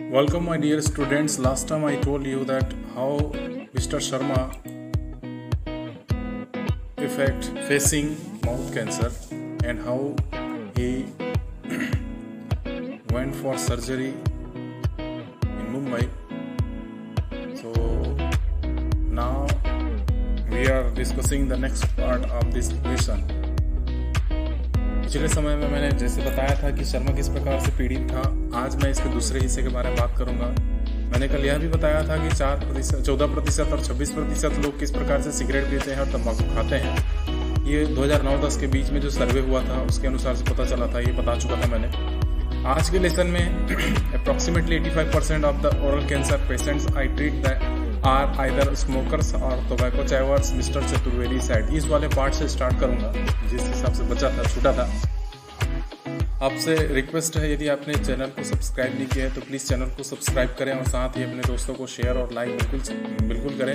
Welcome, my dear students. Last time I told you that how Mr. Sharma effect facing mouth cancer and how he went for surgery in Mumbai. So now we are discussing the next part of this lesson. पिछले समय में मैंने जैसे बताया था कि शर्मा किस प्रकार से पीड़ित था, आज मैं इसके दूसरे हिस्से के बारे में बात करूंगा। मैंने कल यह भी बताया था कि 14% और 26% लोग किस प्रकार से सिगरेट पीते हैं और तंबाकू खाते हैं। ये 2009-10 के बीच में जो सर्वे हुआ था उसके अनुसार से पता चला था, ये बता चुका था मैंने। आज के लेसन में approximately 85% of the oral cancer patients I treat are either smokers और tobacco chewers, mister Chaturvedi side. इस वाले पार्ट से स्टार्ट करूंगा जिस हिसाब से बचा था, छूटा था। आपसे रिक्वेस्ट है, यदि आपने चैनल को सब्सक्राइब नहीं किया है तो प्लीज़ चैनल को सब्सक्राइब करें और साथ ही अपने दोस्तों को शेयर और लाइक बिल्कुल करें।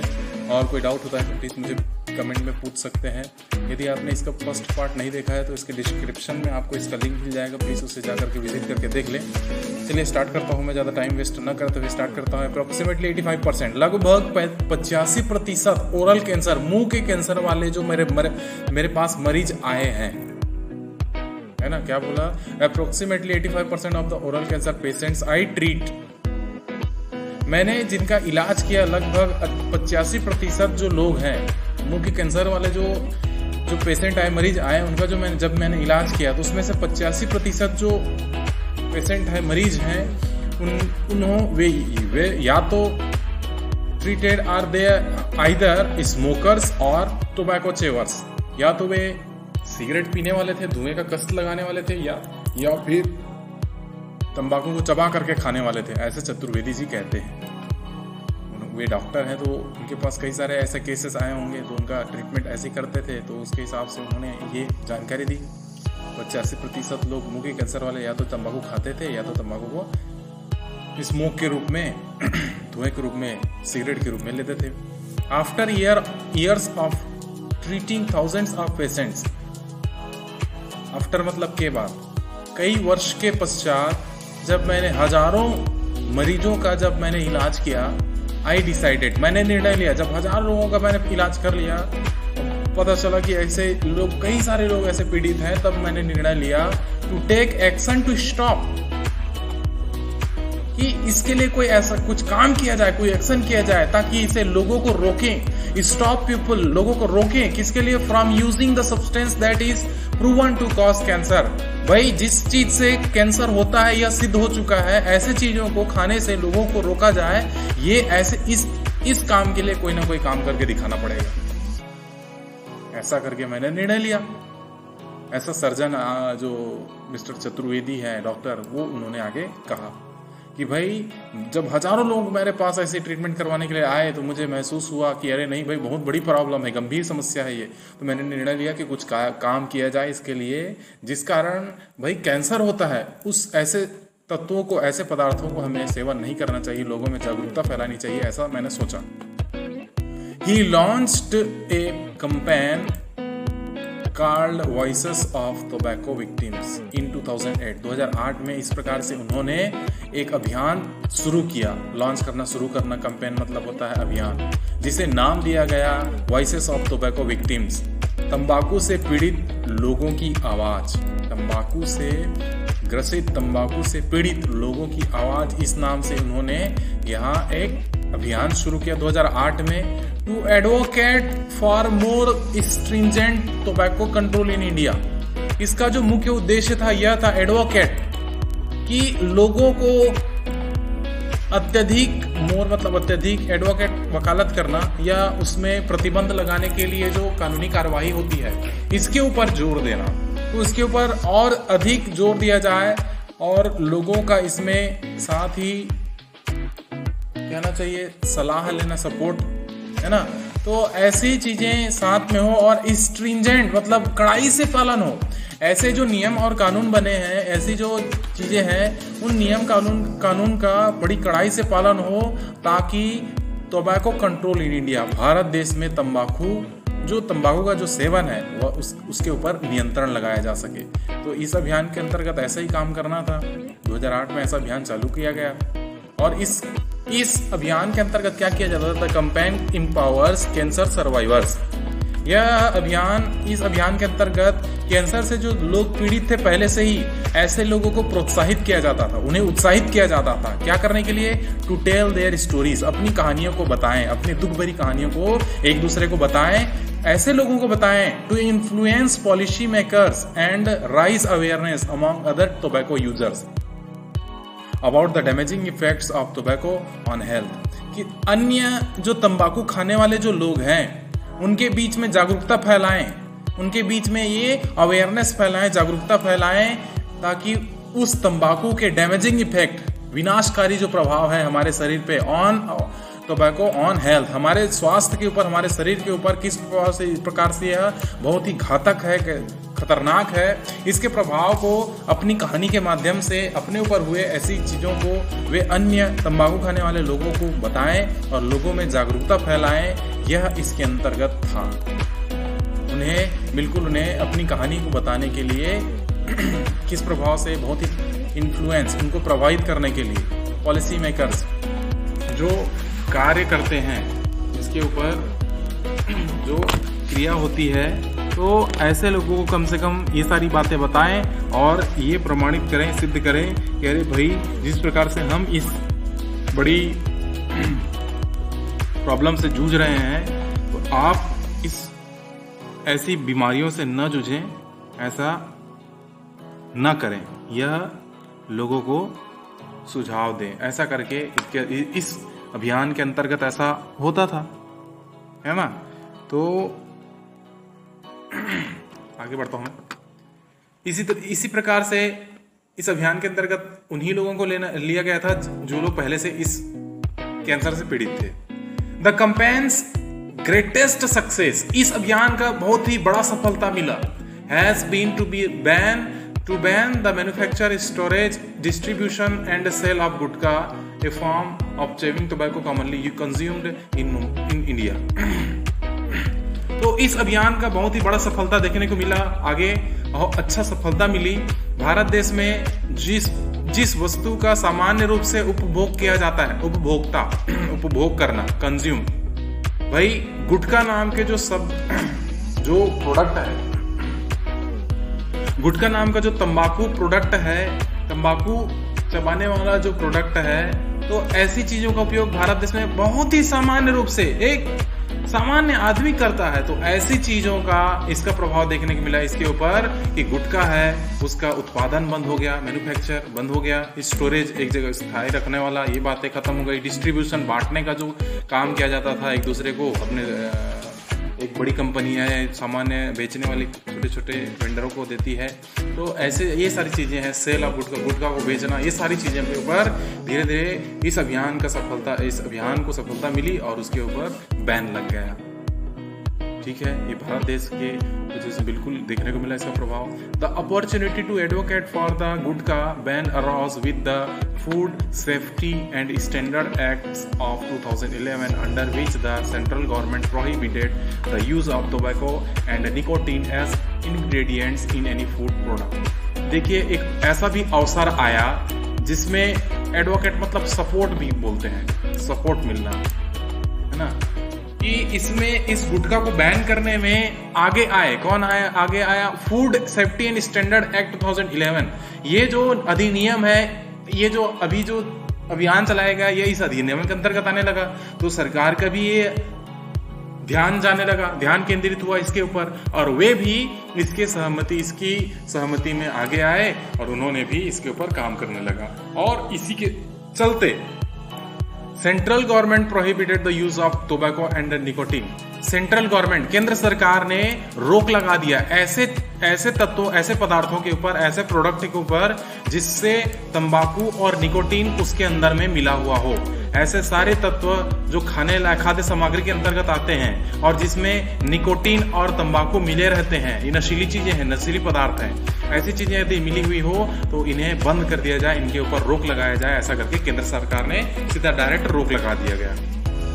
और कोई डाउट होता है तो प्लीज़ मुझे कमेंट में पूछ सकते हैं। यदि आपने इसका फर्स्ट पार्ट नहीं देखा है तो इसके डिस्क्रिप्शन में आपको इसका लिंक मिल जाएगा, प्लीज़ उसे जा करके विजिट करके देख लें। चलिए स्टार्ट करता हूँ, मैं ज़्यादा टाइम वेस्ट न करते हुए स्टार्ट करता हूँ। अप्रोक्सीमेटली 85%, लगभग 85% ओरल कैंसर, मुंह के कैंसर वाले जो मेरे पास मरीज आए हैं, है ना, क्या बोला, approximately 85% of the oral cancer patients I treat. मैंने जिनका इलाज किया, लगभग 85% जो लोग हैं मुंह के कैंसर वाले जो पेशेंट आए, मरीज आए, उनका जब मैंने इलाज किया तो उसमें से 85% जो पेशेंट है, मरीज हैं, वे या तो treated are they either smokers और टोबैको चेवर्स, या तो वे सिगरेट पीने वाले थे, धुएं का कष्ट लगाने वाले थे, या फिर तंबाकू को चबा करके खाने वाले थे। ऐसे चतुर्वेदी जी कहते हैं। वे डॉक्टर हैं तो उनके पास कई सारे ऐसे केसेस आए होंगे, तो उनका ट्रीटमेंट ऐसे करते थे, तो उसके हिसाब से उन्होंने ये जानकारी दी। 85% लोग मुंह के कैंसर वाले या तो तंबाकू खाते थे या तो तंबाकू को स्मोक के रूप में, धुएं के रूप में, सिगरेट के रूप में लेते थे। After years of treating thousands of patients, after मतलब के बाद, कई वर्ष के पश्चात जब मैंने हजारों मरीजों का जब मैंने इलाज किया, आई डिसाइडेड, मैंने निर्णय लिया, जब हजारों लोगों का मैंने इलाज कर लिया, पता चला कि ऐसे लोग, कई सारे लोग ऐसे पीड़ित हैं, तब मैंने निर्णय लिया to take action to stop, कि इसके लिए कोई ऐसा कुछ काम किया जाए, कोई एक्शन किया जाए ताकि इसे लोगों को रोकें, स्टॉप पीपल, लोगों को रोकें, किसके लिए, from using the substance that is proven to cause cancer. भाई जिस चीज से कैंसर होता है या सिद्ध हो चुका है, ऐसे चीजों को खाने से लोगों को रोका जाए। ये ऐसे इस काम के लिए कोई ना कोई काम करके दिखाना पड़ेगा। ऐसा करके मैंने निर्णय लिया। ऐसा सर्जन जो मिस्टर चतुर्वेदी है, डॉक्टर, वो उन्होंने आगे कहा कि भाई जब हजारों लोग मेरे पास ऐसे ट्रीटमेंट करवाने के लिए आए तो मुझे महसूस हुआ कि अरे नहीं भाई, बहुत बड़ी प्रॉब्लम है, गंभीर समस्या है ये। तो मैंने निर्णय लिया कि कुछ काम किया जाए इसके लिए, जिस कारण भाई कैंसर होता है, उस ऐसे तत्वों को, ऐसे पदार्थों को हमें सेवन नहीं करना चाहिए, लोगों में जागरूकता फैलानी चाहिए, ऐसा मैंने सोचा। He launched a campaign called voices of tobacco victims in 2008 में। इस प्रकार से उन्होंने एक अभियान शुरू किया, लॉन्च करना, शुरू करना। कैंपेन मतलब होता है अभियान, जिसे नाम दिया गया वॉइसेस ऑफ टोबैको विक्टिम्स, तंबाकू से पीड़ित लोगों की आवाज, तंबाकू से ग्रसित, तंबाकू से पीड़ित लोगों की आवाज, इस नाम से उन्होंने यहाँ एक अभियान शुरू किया 2008 में, to advocate for more stringent tobacco control in India. इसका जो मुख्य उद्देश्य था यह था एडवोकेट, कि लोगों को अत्यधिक, मोर मतलब अत्यधिक, एडवोकेट वकालत करना या उसमें प्रतिबंध लगाने के लिए जो कानूनी कार्रवाई होती है, इसके ऊपर जोर देना। तो इसके ऊपर और अधिक जोर दिया जाए और लोगों का इसमें साथ ही कहना चाहिए सलाह लेना, सपोर्ट, है ना। तो ऐसी चीजें साथ में हो और स्ट्रिंजेंट मतलब कड़ाई से पालन हो। ऐसे जो नियम और कानून बने हैं, ऐसी जो चीजें हैं, उन नियम कानून का बड़ी कड़ाई से पालन हो, ताकि tobacco control in India, Bharat देश में तंबाकू का जो सेवन है वह उसके ऊपर नियंत्रण लगाया जा सके। तो इस अभियान के अंतर्गत ऐसा ही काम करना था। 2008 में ऐसा अभियान चालू किया गया और इस अभियान के अंतर्गत क्या किया जाता था? Campaign empowers cancer survivors. इस अभियान के अंतर्गत कैंसर से जो लोग पीड़ित थे पहले से ही, ऐसे लोगों को प्रोत्साहित किया जाता था, उन्हें उत्साहित किया जाता था क्या करने के लिए? टू टेल देयर स्टोरीज, अपनी कहानियों को बताएं, अपनी दुख भरी कहानियों को एक दूसरे को बताएं, ऐसे लोगों को बताएं। To influence policy makers and raise awareness among other tobacco users about the damaging effects of tobacco on health, कि अन्य जो तंबाकू खाने वाले जो लोग हैं उनके बीच में जागरूकता फैलाएं, उनके बीच में ये अवेयरनेस फैलाएं, जागरूकता फैलाएं, ताकि उस तंबाकू के डैमेजिंग इफेक्ट, विनाशकारी जो प्रभाव है हमारे शरीर पे ऑन टोबैको ऑन हेल्थ, हमारे स्वास्थ्य के ऊपर, हमारे शरीर के ऊपर किस प्रकार से यह बहुत ही घातक है, खतरनाक है, इसके प्रभाव को अपनी कहानी के माध्यम से अपने ऊपर हुए ऐसी चीज़ों को वे अन्य तंबाकू खाने वाले लोगों को बताएं और लोगों में जागरूकता फैलाएं। यह इसके अंतर्गत था। उन्हें अपनी कहानी को बताने के लिए किस प्रभाव से बहुत ही इन्फ्लुएंस, उनको प्रभावित करने के लिए पॉलिसी मेकर्स जो कार्य करते हैं, इसके ऊपर जो क्रिया होती है, तो ऐसे लोगों को कम से कम ये सारी बातें बताएं और ये प्रमाणित करें, सिद्ध करें कि अरे भाई, जिस प्रकार से हम इस बड़ी प्रॉब्लम से जूझ रहे हैं, तो आप इस ऐसी बीमारियों से न जूझें, ऐसा न करें, यह लोगों को सुझाव दें। ऐसा करके इस अभियान के अंतर्गत ऐसा होता था, है ना। तो आगे बढ़ता हूं मैं। इसी प्रकार से इस अभियान के अंतर्गत उन्हीं लोगों को लिया गया था जो लोग पहले से इस कैंसर से पीड़ित थे। द कैंपेन्स ग्रेटेस्ट सक्सेस, इस अभियान का बहुत ही बड़ा सफलता मिला, has been to ban the manufacture, storage, distribution and sale of gutkha, a form of chewing tobacco commonly consumed in India। तो इस अभियान का बहुत ही बड़ा सफलता देखने को मिला। आगे बहुत अच्छा सफलता मिली। भारत देश में जिस वस्तु का सामान्य रूप से उपभोग किया जाता है, उपभोग करना, कंज्यूम, भाई गुटखा नाम के जो प्रोडक्ट है, गुटखा नाम का जो तंबाकू प्रोडक्ट है, तंबाकू चबाने वाला जो प्रोडक्ट है, तो ऐसी चीजों का उपयोग भारत देश में बहुत ही सामान्य रूप से एक सामान्य आदमी करता है। तो ऐसी चीजों का इसका प्रभाव देखने को मिला इसके ऊपर कि गुटखा है, उसका उत्पादन बंद हो गया, मैन्युफैक्चर बंद हो गया, स्टोरेज एक जगह स्थायी रखने वाला, ये बातें खत्म हो गई। डिस्ट्रीब्यूशन, बांटने का जो काम किया जाता था एक दूसरे को, अपने एक बड़ी कंपनी है सामान्य बेचने वाली छोटे छोटे वेंडरों को देती है, तो ऐसे ये सारी चीज़ें हैं। सेल ऑफ गुटखा को बेचना, ये सारी चीज़ें के ऊपर धीरे धीरे इस अभियान को सफलता मिली और उसके ऊपर बैन लग गया। ठीक है, ये भारत देश के वजह से बिल्कुल देखने को मिला इसका प्रभाव। The opportunity to advocate for the gutkha ban arose with the food safety and standard acts of 2011 under which the central government prohibited the use of tobacco and nicotine as ingredients in any food product. देखिए, एक ऐसा भी अवसर आया जिसमें advocate मतलब support भी बोलते हैं, सपोर्ट मिलना, है ना, कि इसमें इस गुटखा को बैन करने में आगे आए। कौन आगे आया? Food safety and standard act 2011। ये जो अधिनियम है, ये जो अभियान चलाया गया, ये इस अधिनियम के अंतर्गत आने लगा, तो सरकार का भी ये ध्यान केंद्रित हुआ इसके ऊपर, और वे भी इसकी सहमति में आगे आए और उन्होंने भी इसके ऊपर काम करने लगा। और इसी के चलते central government prohibited the use of tobacco and nicotine. Central government, केंद्र सरकार ने रोक लगा दिया ऐसे तत्वों, ऐसे पदार्थों के ऊपर, ऐसे प्रोडक्ट के ऊपर जिससे तंबाकू और निकोटीन उसके अंदर में मिला हुआ हो। ऐसे सारे तत्व जो खाद्य सामग्री के अंतर्गत आते हैं और जिसमें निकोटीन और तंबाकू मिले रहते हैं, ये नशीली चीजें हैं, नशीली पदार्थ हैं, ऐसी चीजें यदि मिली हुई हो तो इन्हें बंद कर दिया जाए, इनके ऊपर रोक लगाया जाए। ऐसा करके केंद्र सरकार ने सीधा डायरेक्ट रोक लगा दिया गया।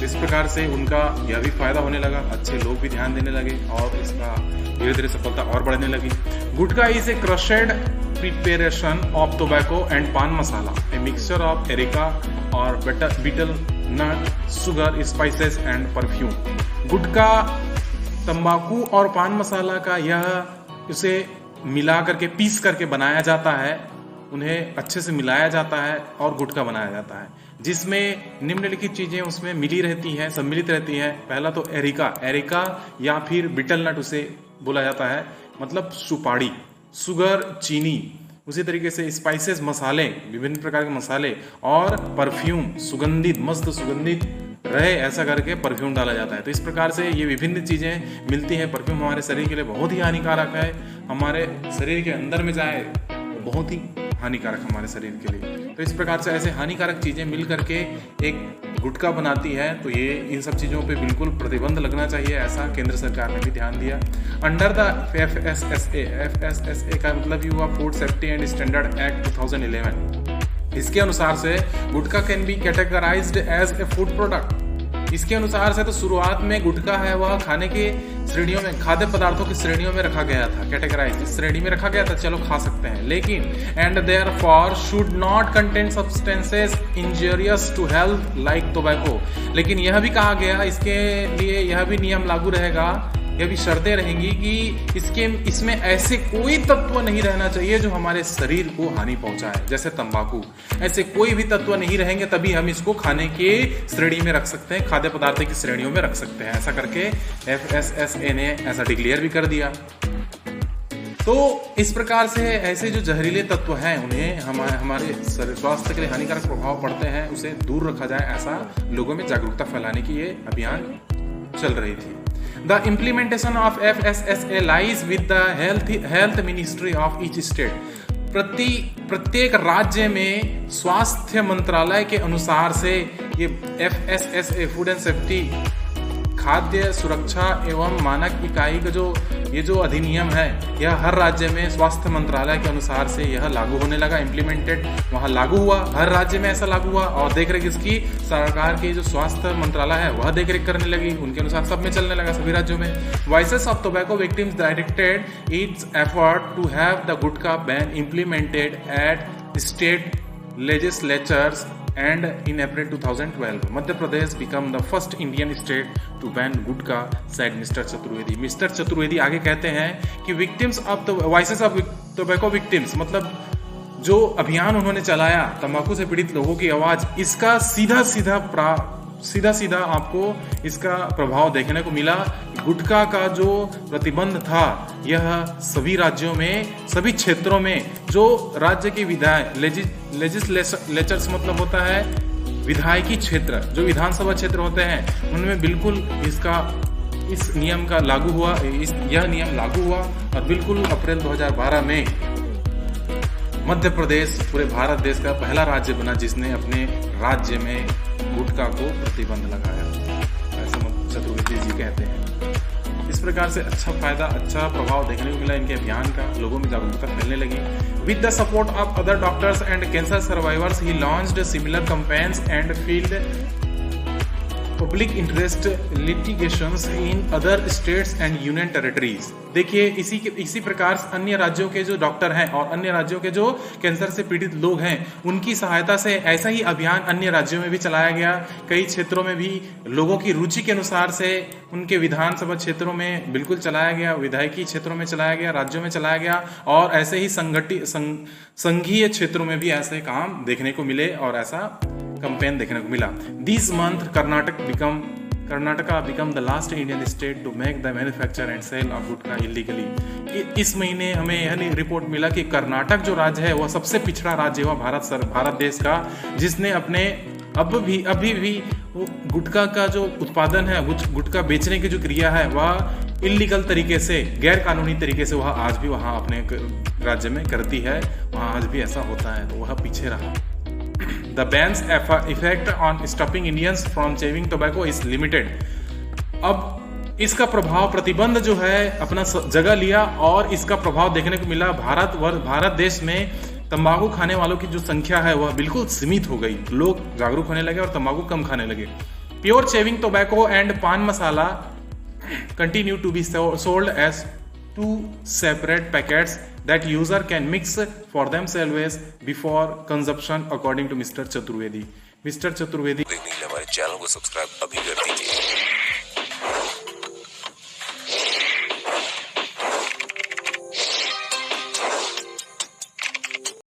इस प्रकार से उनका यह भी फायदा होने लगा, अच्छे लोग भी ध्यान देने लगे और इसका धीरे धीरे सफलता और बढ़ने लगी। Gutkha is a crushed preparation of tobacco and pan masala, a mixture of erica or betel nut, sugar, spices and perfume. गुटखा, तंबाकू और पान मसाला का यह इसे मिला करके पीस करके बनाया जाता है, उन्हें अच्छे से मिलाया जाता है और गुटखा बनाया जाता है, जिसमें निम्नलिखित चीजें उसमें मिली रहती हैं, सम्मिलित रहती हैं। पहला तो एरिका या फिर बिटल नट उसे बोला जाता है, मतलब सुपाड़ी, शुगर, चीनी, उसी तरीके से स्पाइसेस, मसाले, विभिन्न प्रकार के मसाले और परफ्यूम, सुगंधित, मस्त सुगंधित रहे ऐसा करके परफ्यूम डाला जाता है। तो इस प्रकार से ये विभिन्न चीजें मिलती हैं। परफ्यूम हमारे शरीर के लिए बहुत ही हानिकारक है, हमारे शरीर के अंदर में जाए तो बहुत ही हानिकारक हमारे शरीर के लिए। तो इस प्रकार से ऐसे हानिकारक चीजें मिल करके एक गुटखा बनाती है, तो ये इन सब चीजों पे बिल्कुल प्रतिबंध लगना चाहिए, ऐसा केंद्र सरकार ने भी ध्यान दिया। अंडर द FSSA का मतलब हुआ food safety and standard act 2011, इसके अनुसार से gutkha can be categorised as a food product. इसके अनुसार से तो शुरुआत में गुटखा है वह खाने की श्रेणियों में, खाद्य पदार्थों की श्रेणियों में रखा गया था, कैटेगराइज श्रेणी में रखा गया था, चलो खा सकते हैं, लेकिन and therefore should not contain substances injurious to health like tobacco. लेकिन यह भी कहा गया, इसके लिए यह भी नियम लागू रहेगा, यह भी शर्तें रहेंगी कि इसमें ऐसे कोई तत्व नहीं रहना चाहिए जो हमारे शरीर को हानि पहुंचाए, जैसे तंबाकू, ऐसे कोई भी तत्व नहीं रहेंगे, तभी हम इसको खाने के श्रेणी में रख सकते हैं, खाद्य पदार्थ की श्रेणियों में रख सकते हैं। ऐसा करके FSSA ने ऐसा डिक्लेयर भी कर दिया। तो इस प्रकार से ऐसे जो जहरीले तत्व हैं उन्हें हमारे स्वास्थ्य के लिए हानिकारक प्रभाव पड़ते हैं, उसे दूर रखा जाए, ऐसा लोगों में जागरूकता फैलाने की ये अभियान चल रही थी। The implementation of FSSA lies with the health ministry of each state. प्रत्येक राज्य में स्वास्थ्य मंत्रालय के अनुसार से ये FSSA फूड एंड सेफ्टी, खाद्य सुरक्षा एवं मानक इकाई का जो अधिनियम है, यह हर राज्य में स्वास्थ्य मंत्रालय के अनुसार से यह लागू होने लगा, इम्प्लीमेंटेड वहाँ लागू हुआ, हर राज्य में ऐसा लागू हुआ। और देखरेख इसकी सरकार की जो स्वास्थ्य मंत्रालय है वह देखरेख करने लगी, उनके अनुसार सब में चलने लगा, सभी राज्यों में। Voices of tobacco victims directed its effort to have the gutkha ban implemented at state legislatures and in April 2012 Madhya Pradesh became the first Indian state to ban gutka, said Mr. Chaturvedi. Mr. Chaturvedi आगे कहते हैं कि victims of the voices of tobacco victims, मतलब जो अभियान उन्होंने चलाया तंबाकू से पीड़ित लोगों की आवाज, इसका सीधा सीधा आपको इसका प्रभाव देखने को मिला। गुटखा का जो प्रतिबंध था यह सभी राज्यों में, सभी क्षेत्रों में जो राज्य की लेजिस्लेचर्स मतलब होता है विधायकी क्षेत्र, जो विधानसभा क्षेत्र होते हैं उनमें बिल्कुल इस नियम का लागू हुआ, यह नियम लागू हुआ और बिल्कुल अप्रैल 2012 में मध्य प्रदेश पूरे भारत देश का पहला राज्य बना जिसने अपने राज्य में गुटखा को प्रतिबंध लगाया, ऐसा चतुर्वेदी जी कहते हैं। इस प्रकार से अच्छा फायदा, अच्छा प्रभाव देखने को मिला इनके अभियान का, लोगों में जागरूकता फैलने लगी। With the support of other doctors and cancer survivors he launched similar campaigns and field public interest litigations in other states and union territories. देखिए इसी प्रकार अन्य राज्यों के जो डॉक्टर हैं और अन्य राज्यों के जो कैंसर से पीड़ित लोग हैं उनकी सहायता से ऐसा ही अभियान अन्य राज्यों में भी चलाया गया। कई क्षेत्रों में भी लोगों की रुचि के अनुसार से उनके विधानसभा क्षेत्रों में बिल्कुल चलाया गया, विधायकी क्षेत्रों में चलाया गया, राज्यों में चलाया गया और ऐसे ही संघीय क्षेत्रों में भी ऐसे काम देखने को मिले और ऐसा कैंपेन देखने को मिला। This month Karnataka become the last Indian state to make the manufacture and sale of gutkha illegally. इस महीने हमें यह रिपोर्ट मिला कि कर्नाटक जो राज्य है वह सबसे पिछड़ा राज्य हुआ भारत देश का, जिसने अपने अभी भी गुटखा का जो उत्पादन है, गुटखा बेचने की जो क्रिया है वह इलीगल तरीके से, गैर कानूनी तरीके से वह आज भी वहाँ अपने राज्य में करती है, वहाँ आज भी ऐसा होता है, तो वह पीछे रहा। The ban's effect on stopping Indians from chewing tobacco is limited. अब इसका प्रभाव, प्रतिबंध जो है अपना जगह लिया और इसका प्रभाव देखने को मिला। भारत देश में तंबाकू खाने वालों की जो संख्या है वह बिल्कुल सीमित हो गई, लोग जागरूक होने लगे और तंबाकू कम खाने लगे। प्योर चेविंग टोबैको एंड पान मसाला continue to be sold as two separate packets that user can mix for themselves before consumption according to Mr. Chaturvedi. Mr. Chaturvedi देखने के लिए हमारे चैनल को सब्सक्राइब अभी कर दीजिए।